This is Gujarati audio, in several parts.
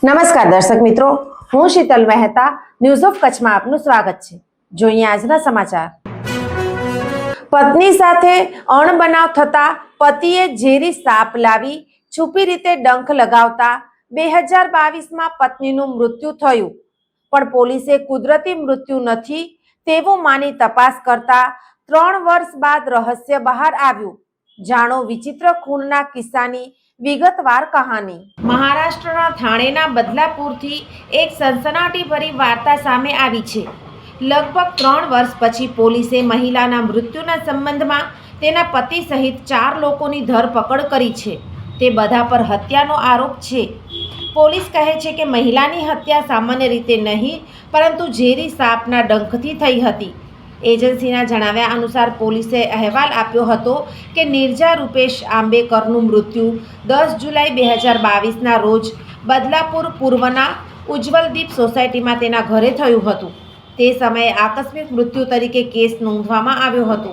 નમસ્કાર દર્શક મિત્રો, હું શીતલ મહેતા ન્યૂઝ ઓફ કચ્છમાં આપનું સ્વાગત છે। જોઈએ આજના સમાચાર। પત્ની સાથે અણબનાવ થતા પતિએ ઝેરી સાપ લાવી છુપી રીતે ડંખ લગાવતા 2022માં પત્નીનું મૃત્યુ થયું, પણ પોલીસે કુદરતી મૃત્યુ નથી તેવું માની તપાસ કરતા 3 વર્ષ બાદ રહસ્ય બહાર આવ્યું। જાણો વિચિત્ર ખૂનના કિસ્સાની વિગતવાર કહાની। મહારાષ્ટ્રના થાણેના બદલાપુરથી એક સનસનાટીભરી વાર્તા સામે આવી છે। લગભગ 3 વર્ષ પછી પોલીસે મહિલાના મૃત્યુના સંબંધમાં તેના પતિ સહિત 4 લોકોની ધરપકડ કરી છે। તે બધા પર હત્યાનો આરોપ છે। પોલીસ કહે છે કે મહિલાની હત્યા સામાન્ય રીતે નહીં, પરંતુ ઝેરી સાપના ડંખથી થઈ હતી। એજન્સીના જણાવ્યા અનુસાર પોલીસે અહેવાલ આપ્યો હતો કે નિર્જા રૂપેશ આંબેકરનું મૃત્યુ 10 જુલાઈ 2022ના રોજ બદલાપુર પૂર્વના ઉજ્જવલદીપ સોસાયટીમાં તેના ઘરે થયું હતું। તે સમયે આકસ્મિક મૃત્યુ તરીકે કેસ નોંધવામાં આવ્યો હતો।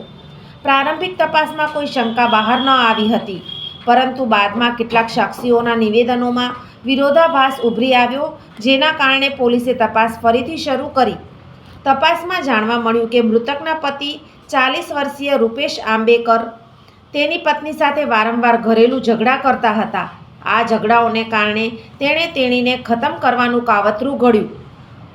પ્રારંભિક તપાસમાં કોઈ શંકા બહાર ન આવી હતી, પરંતુ બાદમાં કેટલાક સાક્ષીઓના નિવેદનોમાં વિરોધાભાસ ઉભરી આવ્યો, જેના કારણે પોલીસે તપાસ ફરીથી શરૂ કરી। તપાસમાં જાણવા મળ્યું કે મૃતકના પતિ 40 વર્ષીય રૂપેશ આંબેકર તેની પત્ની સાથે વારંવાર ઘરેલું ઝઘડા કરતા હતા। આ ઝઘડાઓને કારણે તેણીને ખતમ કરવાનું કાવતરું ઘડ્યું।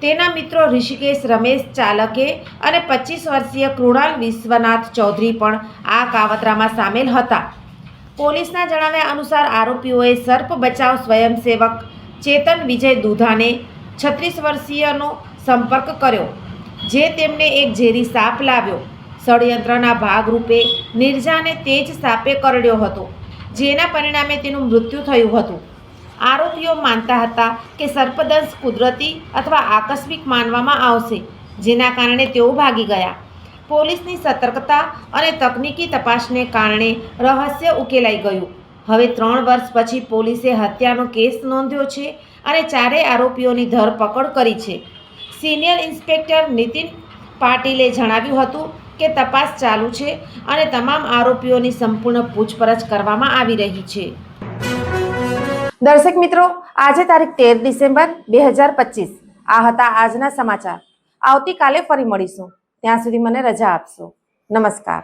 તેના મિત્રો ઋષિકેશ રમેશ ચાલકે અને 25 વર્ષીય કૃણાલ વિશ્વનાથ ચૌધરી પણ આ કાવતરામાં સામેલ હતા। પોલીસના જણાવ્યા અનુસાર આરોપીઓએ સર્પ બચાવ સ્વયંસેવક ચેતન વિજય દુધાને 36 વર્ષીયનો સંપર્ક કર્યો, જે તેમને એક ઝેરી સાપ લાવ્યો। ષડયંત્રના ભાગરૂપે નિર્જાને તે જ સાપે કરડ્યો હતો, જેના પરિણામે તેનું મૃત્યુ થયું હતું। આરોપીઓ માનતા હતા કે સર્પદંશ કુદરતી અથવા આકસ્મિક માનવામાં આવશે, જેના કારણે તેઓ ભાગી ગયા। પોલીસની સતર્કતા અને તકનીકી તપાસને કારણે રહસ્ય ઉકેલાઈ ગયું। હવે 3 વર્ષ પછી પોલીસે હત્યાનો કેસ નોંધ્યો છે અને 4 આરોપીઓની ધરપકડ કરી છે। સિનિયર ઇન્સ્પેક્ટર નીતિન પાટીલે જણાવ્યું હતું કે તપાસ ચાલુ છે અને તમામ આરોપીઓની સંપૂર્ણ પૂછપરછ કરવામાં આવી રહી છે। દર્શક મિત્રો, આજે તારીખ 13 ડિસેમ્બર 2025 આ હતા આજના સમાચાર। આવતીકાલે ફરી મળીશું, ત્યાં સુધી મને રજા આપશો। નમસ્કાર।